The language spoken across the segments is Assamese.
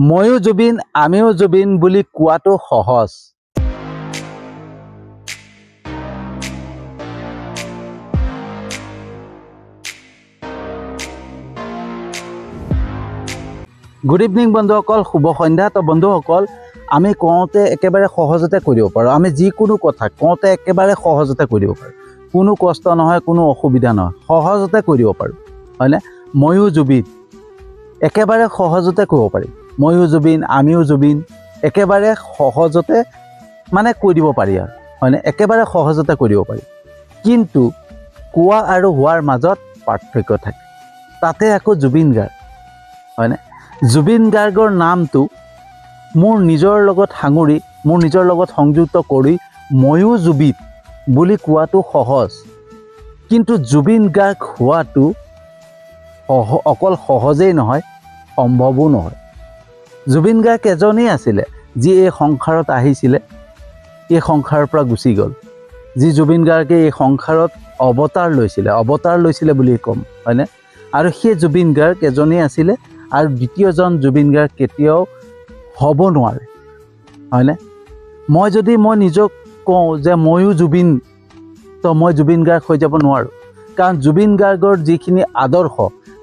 ময়ো জুবিন আমিও জুবিন বুলি কোৱাটো সহজ। গুড ইভিনিং বন্ধুসকল, শুভ সন্ধ্যা। তো বন্ধুসকল, আমি কওঁতে একেবাৰে সহজতে কৰিব পাৰোঁ। আমি যিকোনো কথা কওঁতে একেবাৰে সহজতে কৈ দিব পাৰোঁ। কোনো কষ্ট নহয়, কোনো অসুবিধা নহয়, সহজতে কৈ দিব পাৰোঁ, হয়নে? ময়ো জুবিন একেবাৰে সহজতে ক'ব পাৰি। ময়ো জুবিন আমিও জুবিন একেবাৰে সহজতে মানে কৈ দিব পাৰি আৰু, হয়নে? একেবাৰে সহজতে কৈ দিব পাৰি। কিন্তু কোৱা আৰু হোৱাৰ মাজত পাৰ্থক্য থাকে। তাতে আকৌ জুবিন গাৰ্গ, হয়নে? জুবিন গাৰ্গৰ নামটো মোৰ নিজৰ লগত সাঙুৰি, মোৰ নিজৰ লগত সংযুক্ত কৰি ময়ো জুবিন বুলি কোৱাটো সহজ। কিন্তু জুবিন গাৰ্গ হোৱাটো অকল সহজেই নহয়, সম্ভৱো নহয়। জুবিন গাৰ্গ এজনেই আছিলে যি এই সংসাৰত আহিছিলে, এই সংসাৰৰ পৰা গুচি গ'ল। যি জুবিন গাৰ্গে এই সংসাৰত অৱতাৰ লৈছিলে বুলি ক'ম, হয়নে? আৰু সেই জুবিন গাৰ্গ এজনেই আছিলে, আৰু দ্বিতীয়জন জুবিন গাৰ্গ কেতিয়াও হ'ব নোৱাৰে, হয়নে? মই নিজক কওঁ যে ময়ো জুবিন, তো মই জুবিন গাৰ্গ হৈ যাব নোৱাৰোঁ। কাৰণ জুবিন গাৰ্গৰ যিখিনি আদৰ্শ,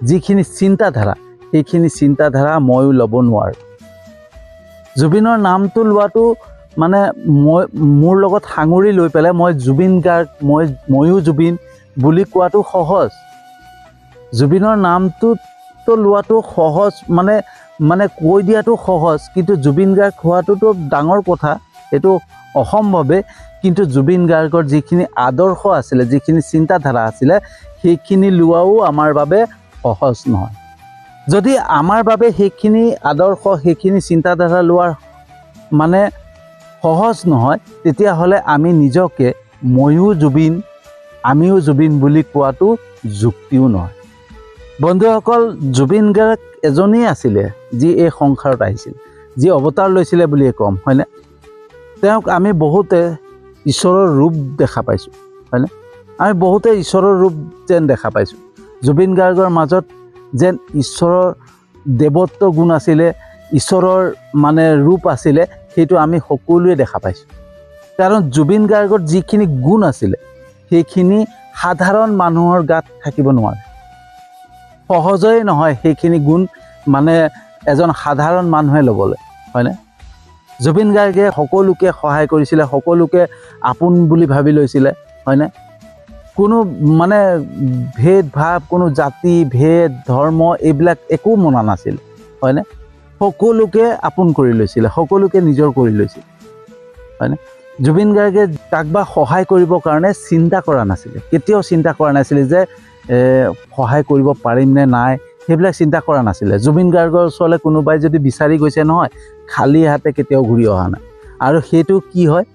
যিখিনি চিন্তাধাৰা, সেইখিনি চিন্তাধাৰা ময়ো ল'ব নোৱাৰোঁ। জুবিনৰ নামটো লোৱাটো মানে মোৰ লগত সাঙুৰি লৈ পেলাই মই জুবিন গাৰ্গ, ময়ো জুবিন বুলি কোৱাটো সহজ। জুবিনৰ নামটোতো লোৱাটো সহজ, মানে কৈ দিয়াটো সহজ। কিন্তু জুবিন গাৰ্গ হোৱাটোতো ডাঙৰ কথা, এইটো অসম্ভৱে। কিন্তু জুবিন গাৰ্গৰ যিখিনি আদৰ্শ আছিলে, যিখিনি চিন্তাধাৰা আছিলে, সেইখিনি লোৱাও আমাৰ বাবে সহজ নহয়। যদি আমাৰ বাবে সেইখিনি আদৰ্শ, সেইখিনি চিন্তাধাৰা লোৱাৰ মানে সহজ নহয়, তেতিয়াহ'লে আমি নিজকে ময়ো জুবিন আমিও জুবিন বুলি কোৱাটো যুক্তিও নহয়। বন্ধুসকল, জুবিন গাৰ্গ এজনেই আছিলে যি এই সংসাৰত আহিছিল, যি অৱতাৰ লৈছিলে বুলিয়ে ক'ম, হয়নে? তেওঁক আমি বহুতে ঈশ্বৰৰ ৰূপ দেখা পাইছোঁ, হয়নে? আমি বহুতে ঈশ্বৰৰ ৰূপ যেন দেখা পাইছোঁ। জুবিন গাৰ্গৰ মাজত যেন ঈশ্বৰৰ দেৱত্ব গুণ আছিলে, ঈশ্বৰৰ মানে ৰূপ আছিলে, সেইটো আমি সকলোৱে দেখা পাইছোঁ। কাৰণ জুবিন গাৰ্গৰ যিখিনি গুণ আছিলে, সেইখিনি সাধাৰণ মানুহৰ গাত থাকিব নোৱাৰে। সহজেই নহয় সেইখিনি গুণ মানে এজন সাধাৰণ মানুহে ল'বলৈ, হয়নে? জুবিন গাৰ্গে সকলোকে সহায় কৰিছিলে, সকলোকে আপোন বুলি ভাবি লৈছিলে, হয়নে? কোনো মানে ভেদ ভাৱ, কোনো জাতি ভেদ ধৰ্ম এইবিলাক একো মনা নাছিল, হয়নে? সকলোকে আপোন কৰি লৈছিলে, সকলোকে নিজৰ কৰি লৈছিল, হয়নে? জুবিন গাৰ্গে কাকবা সহায় কৰিবৰ কাৰণে চিন্তা কৰা নাছিলে, কেতিয়াও চিন্তা কৰা নাছিলে যে সহায় কৰিব পাৰিম নে নাই, সেইবিলাক চিন্তা কৰা নাছিলে। জুবিন গাৰ্গৰ ওচৰলৈ কোনোবাই যদি বিচাৰি গৈছে নহয়, খালী হাতে কেতিয়াও ঘূৰি অহা নাই। আৰু সেইটো কি হয়,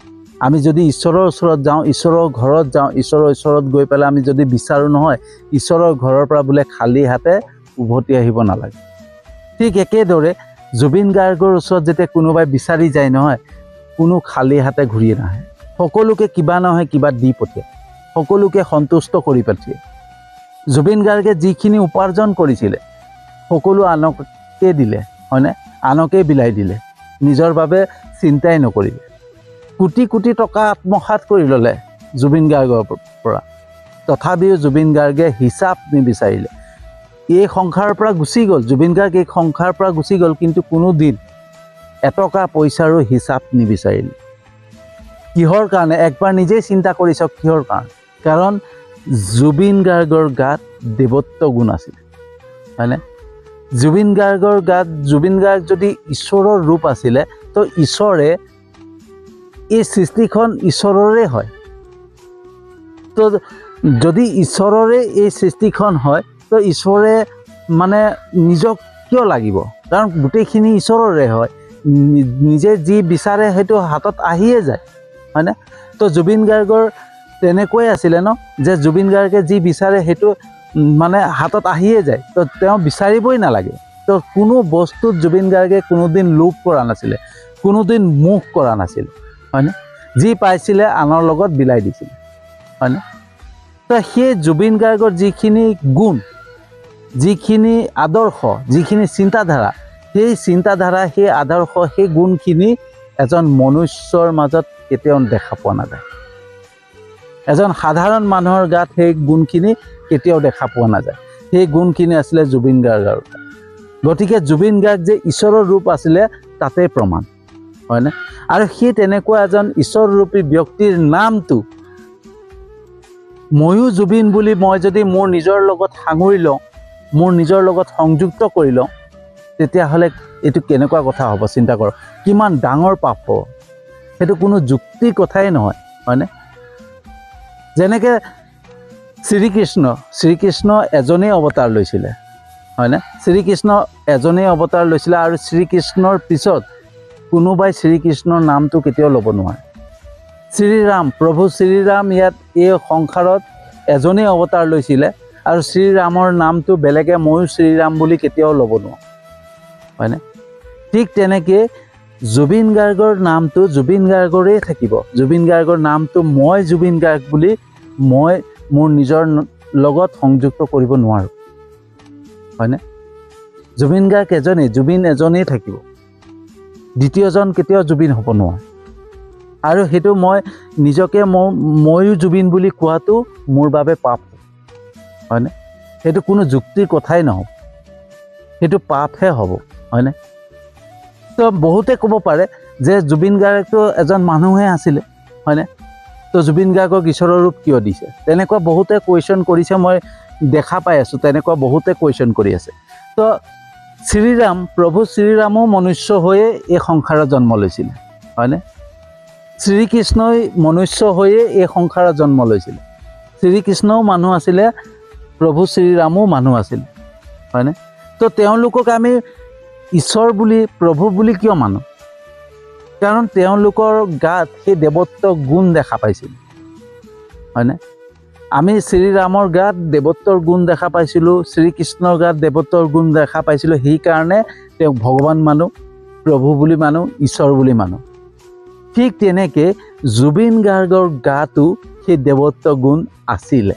আমি যদি ঈশ্বৰৰ ওচৰত যাওঁ, ঈশ্বৰৰ ঘৰত যাওঁ, ঈশ্বৰৰ ওচৰত গৈ পেলাই আমি যদি বিচাৰোঁ নহয়, ঈশ্বৰৰ ঘৰৰ পৰা বোলে খালী হাতে উভতি আহিব নালাগে। ঠিক একেদৰে জুবিন গাৰ্গৰ ওচৰত যেতিয়া কোনোবাই বিচাৰি যায় নহয়, কোনো খালী হাতে ঘূৰি নাহে। সকলোকে কিবা নহয় কিবা দি পঠিয়ায়, সকলোকে সন্তুষ্ট কৰি পঠিয়ায়। জুবিন গাৰ্গে যিখিনি উপাৰ্জন কৰিছিলে, সকলো আনকে দিলে, হয়নে? আনকে বিলাই দিলে, নিজৰ বাবে চিন্তাই নকৰিলে। কোটি কোটি টকা আত্মসাৎ কৰি ল'লে জুবিন গাৰ্গৰ পৰা। তথাপিও জুবিন গাৰ্গে হিচাপ নিবিচাৰিলে। এই সংসাৰৰ পৰা গুচি গ'ল, জুবিন গাৰ্গ এই সংসাৰৰ পৰা গুচি গ'ল, কিন্তু কোনোদিন এটকা পইচাৰো হিচাপ নিবিচাৰিলে। কিহৰ কাৰণে? একবাৰ নিজেই চিন্তা কৰি চাওক, কিহৰ কাৰণে? কাৰণ জুবিন গাৰ্গৰ গাত দেৱত্ব গুণ আছিল, হয়নে? জুবিন গাৰ্গ যদি ঈশ্বৰৰ ৰূপ আছিলে, তো ঈশ্বৰে এই সৃষ্টিখন ঈশ্বৰৰে হয়। তো যদি ঈশ্বৰৰে এই সৃষ্টিখন হয়, তো ঈশ্বৰে মানে নিজক কিয় লাগিব? কাৰণ গোটেইখিনি ঈশ্বৰৰে হয়, নিজে যি বিচাৰে সেইটো হাতত আহিয়ে যায়, হয়নে? তো জুবিন গাৰ্গৰ তেনেকৈ আছিলে ন, যে জুবিন গাৰ্গে যি বিচাৰে সেইটো মানে হাতত আহিয়ে যায়, তো তেওঁ বিচাৰিবই নালাগে। তো কোনো বস্তুত জুবিন গাৰ্গে কোনোদিন লোভ কৰা নাছিলে, কোনোদিন মোহ কৰা নাছিল, হয়নে? যি পাইছিলে আনৰ লগত বিলাই দিছিলে, হয়নে? তো সেই জুবিন গাৰ্গৰ যিখিনি গুণ, যিখিনি আদৰ্শ, যিখিনি চিন্তাধাৰা, সেই চিন্তাধাৰা, সেই আদৰ্শ, সেই গুণখিনি এজন মনুষ্যৰ মাজত কেতিয়াও দেখা পোৱা নাযায়। এজন সাধাৰণ মানুহৰ গাত সেই গুণখিনি কেতিয়াও দেখা পোৱা নাযায়। সেই গুণখিনি আছিলে জুবিন গাৰ্গৰ। গতিকে জুবিন গাৰ্গ যে ঈশ্বৰৰ ৰূপ আছিলে তাতে প্ৰমাণ, হয়নে? আৰু সেই তেনেকুৱা এজন ঈশ্বৰৰূপী ব্যক্তিৰ নামটো ময়ো জুবিন বুলি মই যদি মোৰ নিজৰ লগত সাঙুৰি লওঁ, মোৰ নিজৰ লগত সংযুক্ত কৰি লওঁ, তেতিয়াহ'লে এইটো কেনেকুৱা কথা হ'ব চিন্তা কৰক। কিমান ডাঙৰ পাপ হ'ব। সেইটো যুক্তিৰ কথাই নহয়, হয়নে? যেনেকৈ শ্ৰীকৃষ্ণ এজনেই অৱতাৰ লৈছিলে, হয়নে? শ্ৰীকৃষ্ণ এজনেই অৱতাৰ লৈছিলে আৰু শ্ৰীকৃষ্ণৰ পিছত কোনোবাই শ্ৰীকৃষ্ণৰ নামটো কেতিয়াও ল'ব নোৱাৰে। শ্ৰীৰাম, প্ৰভু শ্ৰীৰাম ইয়াত এই সংসাৰত এজনেই অৱতাৰ লৈছিলে আৰু শ্ৰীৰামৰ নামটো বেলেগে ময়ো শ্ৰীৰাম বুলি কেতিয়াও ল'ব নোৱাৰোঁ, হয়নে? ঠিক তেনেকৈ জুবিন গাৰ্গৰ নামটো জুবিন গাৰ্গৰেই থাকিব। জুবিন গাৰ্গৰ নামটো মই জুবিন গাৰ্গ বুলি মই মোৰ নিজৰ লগত সংযুক্ত কৰিব নোৱাৰোঁ, হয়নে? জুবিন গাৰ্গ এজনেই, জুবিন এজনেই থাকিব। দ্বিতীয়জন কেতিয়াও জুবিন হ'ব নোৱাৰে। আৰু সেইটো মই নিজকে ময়ো জুবিন বুলি কোৱাটো মোৰ বাবে পাপ, হয়নে? সেইটো কোনো যুক্তিৰ কথাই নহ'ব, সেইটো পাপহে হ'ব, হয়নে? তো বহুতে ক'ব পাৰে যে জুবিন গাৰ্গটো এজন মানুহে আছিলে, হয়নে? তো জুবিন গাৰ্গক ঈশ্বৰৰ ৰূপ কিয় দিছে? তেনেকুৱা বহুতে কুৱেশ্যন কৰিছে, মই দেখা পাই আছোঁ, তেনেকুৱা বহুতে কুৱেশ্যন কৰি আছে। তো শ্ৰীৰাম, প্ৰভু শ্ৰীৰামো মনুষ্য হৈয়ে এই সংসাৰত জন্ম লৈছিলে, হয়নে? শ্ৰীকৃষ্ণই মনুষ্য হৈয়ে এই সংসাৰত জন্ম লৈছিলে। শ্ৰীকৃষ্ণও মানুহ আছিলে, প্ৰভু শ্ৰীৰামো মানুহ আছিলে, হয়নে? তো তেওঁলোকক আমি ঈশ্বৰ বুলি, প্ৰভু বুলি কিয় মানো? কাৰণ তেওঁলোকৰ গাত সেই দেৱত্ব গুণ দেখা পাইছিলোঁ, হয়নে? আমি শ্ৰীৰামৰ গাত দেৱত্বৰ গুণ দেখা পাইছিলোঁ, শ্ৰীকৃষ্ণৰ গাত দেৱত্বৰ গুণ দেখা পাইছিলোঁ। সেইকাৰণে তেওঁক ভগৱান মানো, প্ৰভু বুলি মানো, ঈশ্বৰ বুলি মানো। ঠিক তেনেকৈ জুবিন গাৰ্গৰ গাতো সেই দেৱত্ব গুণ আছিলে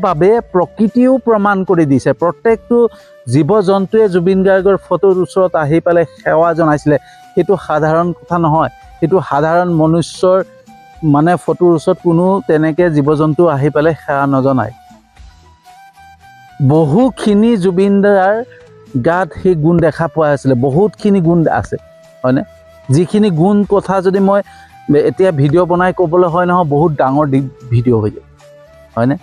বাবে প্ৰকৃতিও প্ৰমাণ কৰি দিছে। প্ৰত্যেকটো জীৱ জন্তুৱে জুবিন গাৰ্গৰ ফটোৰ ওচৰত আহি পেলাই সেৱা জনাইছিলে। সেইটো সাধাৰণ কথা নহয়, সেইটো সাধাৰণ মনুষ্যৰ ফটোৰ ওচৰত কোনো তেনেকৈ জীৱ জন্তু আহি পেলাই সেৱা নজনায়। বহুখিনি জুবিনদাৰ গাত সেই গুণ দেখা পোৱা আছিলে, বহুতখিনি গুণ আছে, হয়নে? যিখিনি গুণ কথা যদি মই এতিয়া ভিডিঅ' বনাই ক'বলৈ হয় নহয়, বহুত ডাঙৰ ভিডিঅ' হৈ যায়, হয়নে?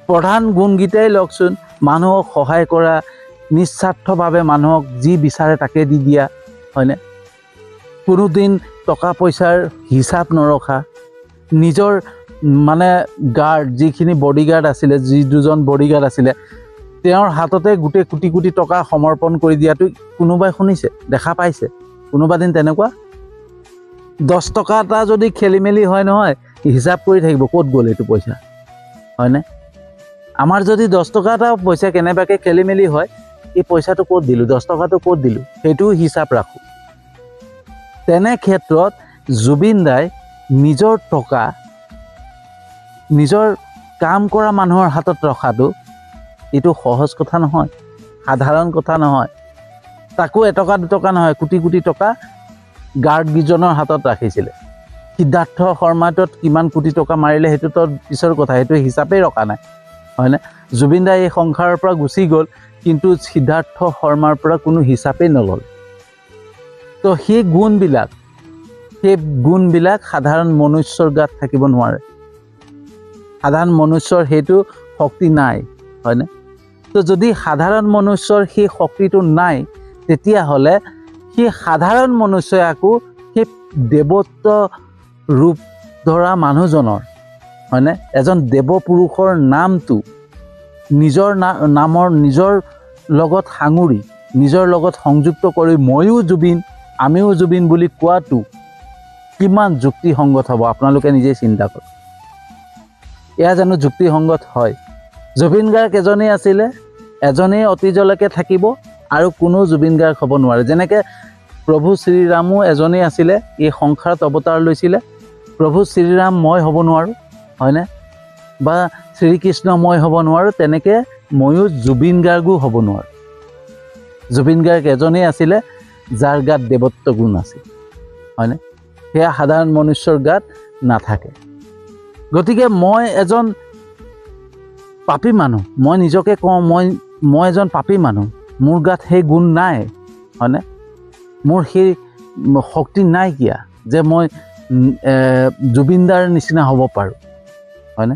প্ৰধান গুণকেইটাই লওকচোন। মানুহক সহায় কৰা, নিস্বাৰ্থভাৱে মানুহক যি বিচাৰে তাকে দি দিয়া, হয়নে? কোনোদিন টকা পইচাৰ হিচাপ নৰখা, নিজৰ গাৰ্ড, যিখিনি বডিগাৰ্ড আছিলে, যি দুজন বডিগাৰ্ড আছিলে, তেওঁৰ হাততে গোটেই কোটি কোটি টকা সমৰ্পণ কৰি দিয়াটো কোনোবাই শুনিছে, দেখা পাইছে? কোনোবা দিন তেনেকুৱা 10 টকা এটা যদি খেলি মেলি হয় নহয়, হিচাপ কৰি থাকিব ক'ত গ'ল এইটো পইচা, হয়নে? আমাৰ যদি 10 টকা এটা পইচা কেনেবাকৈ খেলি মেলি হয়, এই পইচাটো ক'ত দিলোঁ, 10 টকাটো ক'ত দিলোঁ, সেইটোও হিচাপ ৰাখোঁ। তেনে ক্ষেত্ৰত জুবিন দাই নিজৰ টকা নিজৰ কাম কৰা মানুহৰ হাতত ৰখাটো এইটো সহজ কথা নহয়, সাধাৰণ কথা নহয়। তাকো এটকা দুটকা নহয়, কোটি কোটি টকা গাৰ্ডকেইজনৰ হাতত ৰাখিছিলে। সিদ্ধাৰ্থ শৰ্মাটোত কিমান কোটি টকা মাৰিলে সেইটোতো পিছৰ কথা, সেইটো হিচাপেই ৰখা নাই, হয়নে? জুবিন দাই এই সংসাৰৰ পৰা গুচি গ'ল, কিন্তু সিদ্ধাৰ্থ শৰ্মাৰ পৰা কোনো হিচাপেই নল'ল। তো সেই গুণবিলাক সাধাৰণ মনুষ্যৰ গাত থাকিব নোৱাৰে। সাধাৰণ মনুষ্যৰ সেইটো শক্তি নাই, হয়নে? তো যদি সাধাৰণ মনুষ্যৰ সেই শক্তিটো নাই, তেতিয়াহ'লে সেই সাধাৰণ মনুষ্যই আকৌ সেই দেৱত্ব ৰূপ ধৰা মানুহজনৰ, হয়নে? এজন দেৱপুৰুষৰ নামটো নিজৰ নিজৰ লগত সাঙুৰি, নিজৰ লগত সংযুক্ত কৰি ময়ো জুবিন, আমিও জুবিন বুলি কোৱাটো কিমান যুক্তিসংগত হ'ব আপোনালোকে নিজেই চিন্তা কৰক। এয়া জানো যুক্তিসংগত হয়? জুবিন গাৰ্গ এজনেই আছিলে, এজনেই অতীজলৈকে থাকিব, আৰু কোনো জুবিন গাৰ্গ হ'ব নোৱাৰে। যেনেকৈ প্ৰভু শ্ৰীৰামো এজনেই আছিলে, এই সংসাৰত অৱতাৰ লৈছিলে। প্ৰভু শ্ৰীৰাম মই হ'ব নোৱাৰোঁ, হয়নে? বা শ্ৰীকৃষ্ণ মই হ'ব নোৱাৰোঁ, তেনেকৈ ময়ো জুবিন গাৰ্গো হ'ব নোৱাৰোঁ। জুবিন গাৰ্গ এজনেই আছিলে যাৰ গাত দেৱত্ব গুণ আছিল, হয়নে? সেয়া সাধাৰণ মনুষ্যৰ গাত নাথাকে। গতিকে মই এজন পাপী মানুহ, মই নিজকে কওঁ মই এজন পাপী মানুহ, মোৰ গাত সেই গুণ নাই, হয়নে? মোৰ সেই শক্তি নাইকিয়া যে মই জুবিনদাৰ নিচিনা হ'ব পাৰোঁ, হয়নে?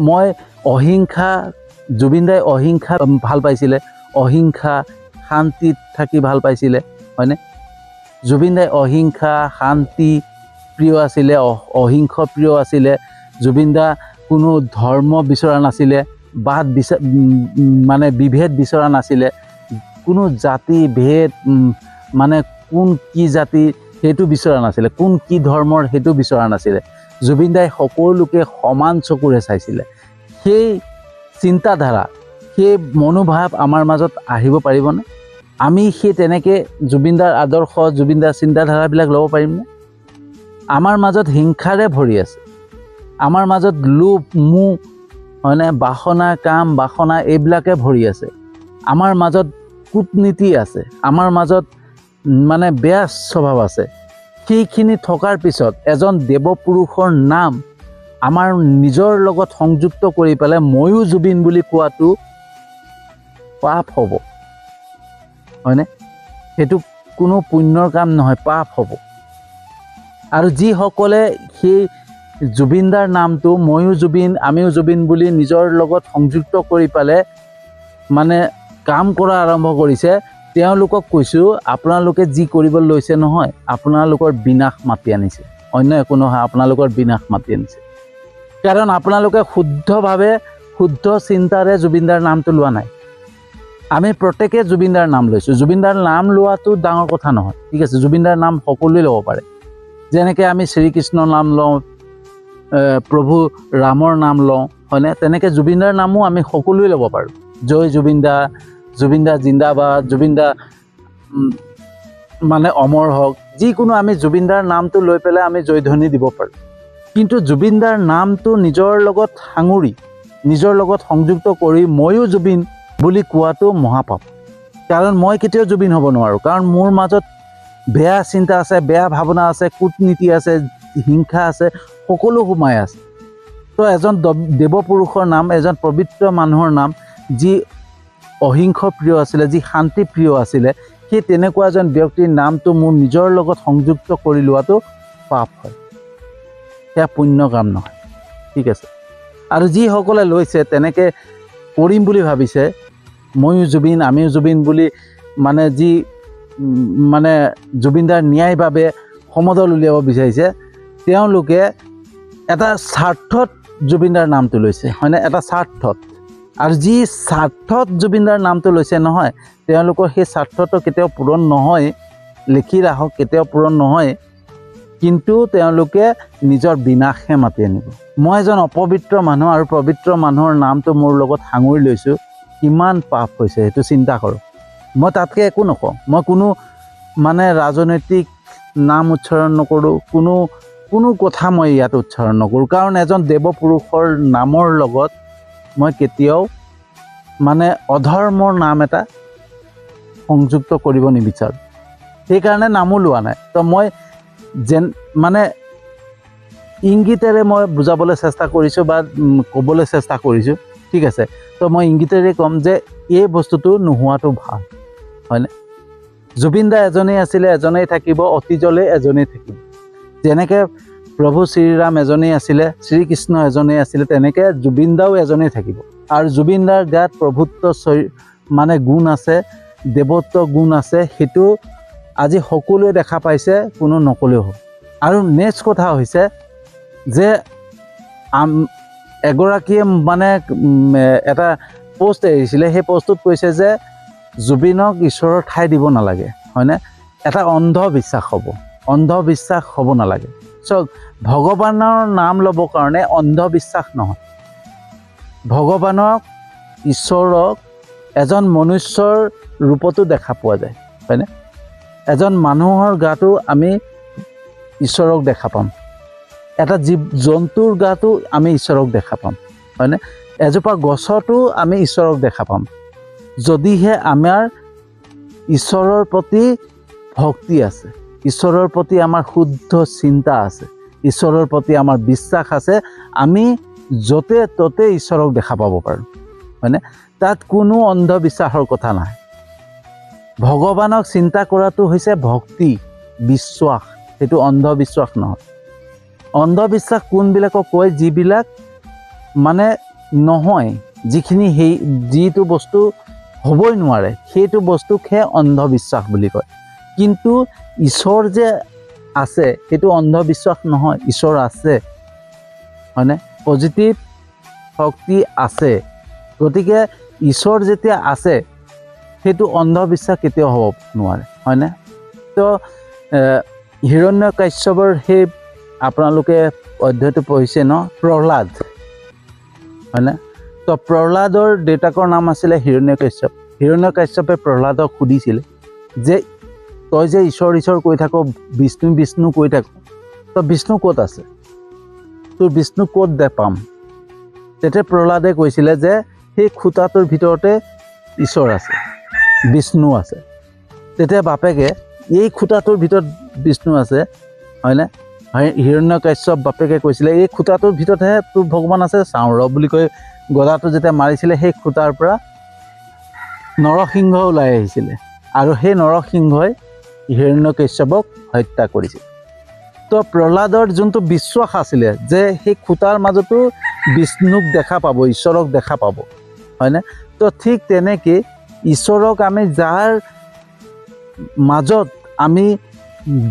মই অহিংসা, জুবিনদাই অহিংসা ভাল পাইছিলে, অহিংসা শান্তিত থাকি ভাল পাইছিলে, হয়নে? জুবিনদাই অহিংসা শান্তি প্ৰিয় আছিলে, অহিংস প্ৰিয় আছিলে। জুবিনদা কোনো ধৰ্ম বিচৰা নাছিলে, মানে বিভেদ বিচৰা নাছিলে, কোনো জাতি ভেদ মানে কোন কি জাতি সেইটো বিচৰা নাছিলে, কোন কি ধৰ্মৰ সেইটো বিচৰা নাছিলে। জুবিনদাই সকলোকে সমান চকুৰে চাইছিলে। সেই চিন্তাধাৰা, সেই মনোভাৱ আমাৰ মাজত আহিব পাৰিবনে? আমি সেই তেনেকৈ জুবিনদাৰ আদৰ্শ, জুবিনদাৰ চিন্তাধাৰাবিলাক ল'ব পাৰিমনে? আমাৰ মাজত হিংসাৰে ভৰি আছে, আমাৰ মাজত লোভ মোহ, হয়নে, বাসনা কাম বাসনা এইবিলাকে ভৰি আছে। আমাৰ মাজত কূটনীতি আছে, আমাৰ মাজত মানে বেয়া স্বভাৱ আছে। সেইখিনি থকাৰ পিছত এজন দেৱপুৰুষৰ নাম আমাৰ নিজৰ লগত সংযুক্ত কৰি পেলাই ময়ো জুবিন বুলি কোৱাটো পাপ হ'ব, হয়নে? সেইটো কোনো পুণ্যৰ কাম নহয়, পাপ হ'ব। আৰু যিসকলে সেই জুবিনদাৰ নামটো ময়ো জুবিন আমিও জুবিন বুলি নিজৰ লগত সংযুক্ত কৰি পেলাই মানে কাম কৰা আৰম্ভ কৰিছে, তেওঁলোকক কৈছোঁ, আপোনালোকে যি কৰিবলৈ লৈছে নহয়, আপোনালোকৰ বিনাশ মাতি আনিছে, অন্য একো নহয়, আপোনালোকৰ বিনাশ মাতি আনিছে। কাৰণ আপোনালোকে শুদ্ধভাৱে শুদ্ধ চিন্তাৰে জুবিনদাৰ নামটো লোৱা নাই। আমি প্ৰত্যেকে জুবিনদাৰ নাম লৈছোঁ। জুবিনদাৰ নাম লোৱাটো ডাঙৰ কথা নহয়, ঠিক আছে? জুবিনদাৰ নাম সকলোৱে ল'ব পাৰে। যেনেকৈ আমি শ্ৰীকৃষ্ণৰ নাম লওঁ, প্ৰভু ৰামৰ নাম লওঁ, হয়নে? তেনেকৈ জুবিনদাৰ নামো আমি সকলোৱে ল'ব পাৰোঁ। জয় জুবিনদা, জুবিনদা জিন্দাবাদ, জুবিনদা মানে অমৰ হওক, যিকোনো আমি জুবিনদাৰ নামটো লৈ পেলাই আমি জয়ধ্বনি দিব পাৰোঁ। কিন্তু জুবিনদাৰ নামটো নিজৰ লগত সাঙুৰি, নিজৰ লগত সংযুক্ত কৰি ময়ো জুবিন বুলি কোৱাটো মহাপাপ। কাৰণ মই কেতিয়াও জুবিন হ'ব নোৱাৰোঁ, কাৰণ মোৰ মাজত বেয়া চিন্তা আছে, বেয়া ভাৱনা আছে, কূটনীতি আছে, হিংসা আছে, সকলো সোমাই আছে। তো এজন দেৱপুৰুষৰ নাম, এজন পবিত্ৰ মানুহৰ নাম, যি অহিংস প্ৰিয় আছিলে, যি শান্তি প্ৰিয় আছিলে, সেই তেনেকুৱা এজন ব্যক্তিৰ নামটো মোৰ নিজৰ লগত সংযুক্ত কৰি লোৱাটো পাপ হয়, সেয়া পুণ্য কাম নহয়, ঠিক আছে? আৰু যিসকলে লৈছে তেনেকৈ কৰিম বুলি ভাবিছে, ময়ো জুবিন আমিও জুবিন বুলি মানে যি মানে জুবিনদাৰ ন্যায়ৰ বাবে সমদল উলিয়াব বিচাৰিছে, তেওঁলোকে এটা স্বাৰ্থত জুবিনদাৰ নামটো লৈছে, হয়নে? এটা স্বাৰ্থত। আৰু যি স্বাৰ্থত জুবিনদাৰ নামটো লৈছে নহয়, তেওঁলোকৰ সেই স্বাৰ্থটো কেতিয়াও পূৰণ নহয়, লিখি ৰাখক, কেতিয়াও পূৰণ নহয়, কিন্তু তেওঁলোকে নিজৰ বিনাশহে মাতি আনিব। মই এজন অপবিত্ৰ মানুহ আৰু পবিত্ৰ মানুহৰ নামটো মোৰ লগত সাঙুৰি লৈছোঁ, কিমান পাপ হৈছে সেইটো চিন্তা কৰক। মই তাতকৈ একো নকওঁ, মই কোনো মানে ৰাজনৈতিক নাম উচ্চাৰণ নকৰোঁ, কোনো কথা মই ইয়াত উচ্চাৰণ নকৰোঁ, কাৰণ এজন দেৱপুৰুষৰ নামৰ লগত মই কেতিয়াও মানে অধৰ্মৰ নাম এটা সংযুক্ত কৰিব নিবিচাৰোঁ, সেইকাৰণে নামো লোৱা নাই। তো মই মানে ইংগিতেৰে মই বুজাবলৈ চেষ্টা কৰিছোঁ বা ক'বলৈ চেষ্টা কৰিছোঁ, ঠিক আছে? তো মই ইংগিতেৰে ক'ম যে এই বস্তুটো নোহোৱাটো ভাল, হয়নে? জুবিনদা এজনেই আছিলে, এজনেই থাকিব, অতীজলৈ এজনেই থাকিব। যেনেকৈ প্ৰভু শ্ৰীৰাম এজনেই আছিলে, শ্ৰীকৃষ্ণ এজনেই আছিলে, তেনেকৈ জুবিনদাও এজনেই থাকিব। আৰু জুবিনদাৰ গাত প্ৰভুত্ব মানে গুণ আছে, দেৱত্ব গুণ আছে, সেইটো আজি সকলোৱে দেখা পাইছে, কোনো নকলেও হ'ব। আৰু নেক্সট কথা হৈছে যে এগৰাকীয়ে মানে এটা পোষ্ট এৰিছিলে, সেই পোষ্টটোত কৈছে যে জুবিনক ঈশ্বৰৰ ঠাই দিব নালাগে, হয়নে? এটা অন্ধবিশ্বাস হ'ব নালাগে। চাওক, ভগৱানৰ নাম ল'বৰ কাৰণে অন্ধবিশ্বাস নহয়। ভগৱানক, ঈশ্বৰক এজন মনুষ্যৰ ৰূপতো দেখা পোৱা যায়, হয়নে? এজন মানুহৰ গাতো আমি ঈশ্বৰক দেখা পাম, এটা জীৱ জন্তুৰ গাতো আমি ঈশ্বৰক দেখা পাম, হয়নে? এজোপা গছতো আমি ঈশ্বৰক দেখা পাম। যদিহে আমাৰ ঈশ্বৰৰ প্ৰতি ভক্তি আছে, ঈশ্বৰৰ প্ৰতি আমাৰ শুদ্ধ চিন্তা আছে, ঈশ্বৰৰ প্ৰতি আমাৰ বিশ্বাস আছে, আমি য'তে ত'তে ঈশ্বৰক দেখা পাব পাৰোঁ, হয়নে? তাত কোনো অন্ধবিশ্বাসৰ কথা নাই। ভগৱানক চিন্তা কৰাটো হৈছে ভক্তি, বিশ্বাস, সেইটো অন্ধবিশ্বাস নহয়। অন্ধবিশ্বাস কোনবিলাকক কয়? যিবিলাক মানে নহয়, যিখিনি যিটো বস্তু হ'বই নোৱাৰে সেইটো বস্তুকহে অন্ধবিশ্বাস বুলি কয়। কিন্তু ঈশ্বৰ যে আছে সেইটো অন্ধবিশ্বাস নহয়, ঈশ্বৰ আছে, হয়নে? পজিটিভ শক্তি আছে। গতিকে ঈশ্বৰ যেতিয়া আছে সেইটো অন্ধবিশ্বাস কেতিয়াও হ'ব নোৱাৰে, হয়নে? তো হিৰণ্যকাশ্যপৰ সেই আপোনালোকে অধ্যায়টো পঢ়িছে ন, প্ৰহ্লাদ, হয়নে? তো প্ৰহ্লাদৰ দেউতাকৰ নাম আছিলে হিৰণ্যকাশ্যপ। হিৰণ্যকাশ্যপে প্ৰহ্লাদক সুধিছিলে যে তই যে ঈশ্বৰ ঈশ্বৰ কৈ থাক, বিষ্ণু বিষ্ণু কৈ থাক, তো বিষ্ণু ক'ত আছে? তোৰ বিষ্ণু ক'ত পাম? তেতিয়া প্ৰহ্লাদে কৈছিলে যে সেই খুটাটোৰ ভিতৰতে ঈশ্বৰ আছে, বিষ্ণু আছে। তেতিয়া বাপেকে এই খুটাটোৰ ভিতৰত বিষ্ণু আছে, হয়নে? হিৰণ্যকাশ্যপ বাপেকে কৈছিলে এই খুটাটোৰ ভিতৰতহে তোৰ ভগৱান আছে, চাওঁ ৰ বুলি কৈ গদাটো যেতিয়া মাৰিছিলে সেই খুটাৰ পৰা নৰসিংহ ওলাই আহিছিলে আৰু সেই নৰসিংহই হিৰণ্যকাশ্যপক হত্যা কৰিছিল। তো প্ৰহ্লাদৰ যোনটো বিশ্বাস আছিলে যে সেই খুটাৰ মাজতো বিষ্ণুক দেখা পাব, ঈশ্বৰক দেখা পাব, হয়নে? তো ঠিক তেনেকৈ ঈশ্বৰক আমি যাৰ মাজত আমি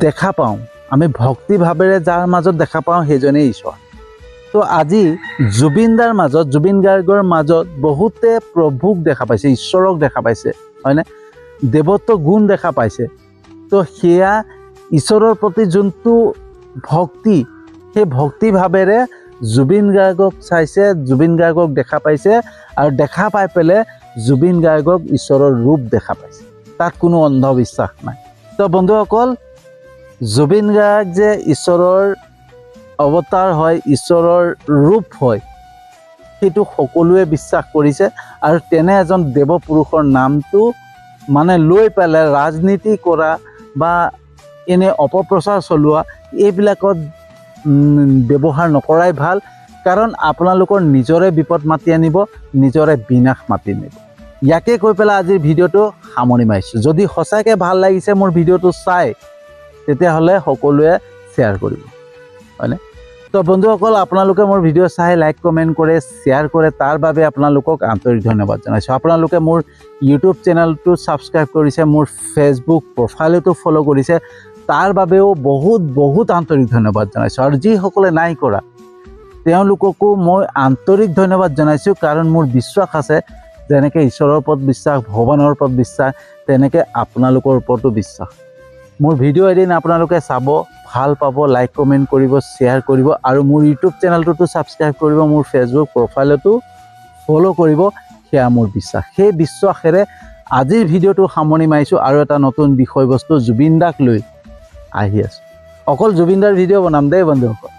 দেখা পাওঁ, আমি ভক্তিভাৱেৰে যাৰ মাজত দেখা পাওঁ সেইজনেই ঈশ্বৰ। তো আজি জুবিন দাৰ মাজত, জুবিন গাৰ্গৰ মাজত বহুতে প্ৰভুক দেখা পাইছে, ঈশ্বৰক দেখা পাইছে, হয়নে? দেৱত্ব গুণ দেখা পাইছে। তো সেয়া ঈশ্বৰৰ প্ৰতি যোনটো ভক্তি, সেই ভক্তিভাৱেৰে জুবিন গাৰ্গক চাইছে, জুবিন গাৰ্গক দেখা পাইছে আৰু দেখা পাই পেলাই জুবিন গাৰ্গক ঈশ্বৰৰ ৰূপ দেখা পাইছে। তাত কোনো অন্ধবিশ্বাস নাই। তো বন্ধুসকল, জুবিন গাৰ্গ যে ঈশ্বৰৰ অৱতাৰ হয়, ঈশ্বৰৰ ৰূপ হয়, সেইটো সকলোৱে বিশ্বাস কৰিছে আৰু তেনে এজন দেৱপুৰুষৰ নামটো মানে লৈ পেলাই ৰাজনীতি কৰা বা এনে অপপ্ৰচাৰ চলোৱা এইবিলাকত ব্যৱহাৰ নকৰাই ভাল। কাৰণ আপোনালোকৰ নিজৰে বিপদ মাতি আনিব, নিজৰে বিনাশ মাতি আনিব। ইয়াকে কৈ পেলাই আজিৰ ভিডিঅ'টো সামৰি মাৰিছোঁ। যদি সঁচাকৈ ভাল লাগিছে মোৰ ভিডিঅ'টো চাই, তেতিয়াহ'লে সকলোৱে শ্বেয়াৰ কৰিব, হয়নে? তো বন্ধুসকল, আপোনালোকে মোৰ ভিডিঅ' চাই লাইক কমেণ্ট কৰে, শ্বেয়াৰ কৰে, তাৰ বাবে আপোনালোকক আন্তৰিক ধন্যবাদ জনাইছোঁ। আপোনালোকে মোৰ ইউটিউব চেনেলটো ছাবস্ক্ৰাইব কৰিছে, মোৰ ফেচবুক প্ৰফাইলটো ফ'ল' কৰিছে, তাৰ বাবেও বহুত বহুত আন্তৰিক ধন্যবাদ জনাইছোঁ। আৰু যিসকলে নাই কৰা তেওঁলোককো মই আন্তৰিক ধন্যবাদ জনাইছোঁ, কাৰণ মোৰ বিশ্বাস আছে যেনেকৈ ঈশ্বৰৰ ওপৰত বিশ্বাস, ভগৱানৰ ওপৰত বিশ্বাস, তেনেকৈ আপোনালোকৰ ওপৰতো বিশ্বাস। মোৰ ভিডিঅ' এদিন আপোনালোকে চাব, ভাল পাব, লাইক কমেণ্ট কৰিব, শ্বেয়াৰ কৰিব আৰু মোৰ ইউটিউব চেনেলটোতো ছাবস্ক্ৰাইব কৰিব, মোৰ ফেচবুক প্ৰফাইলতো ফ'ল' কৰিব, সেয়া মোৰ বিশ্বাস। সেই বিশ্বাসেৰে আজিৰ ভিডিঅ'টো সামৰণি মাৰিছোঁ আৰু এটা নতুন বিষয়বস্তু জুবিন দাক লৈ আহি আছোঁ। অকল জুবিন দাৰ ভিডিঅ' বনাম দেই বন্ধুসকল।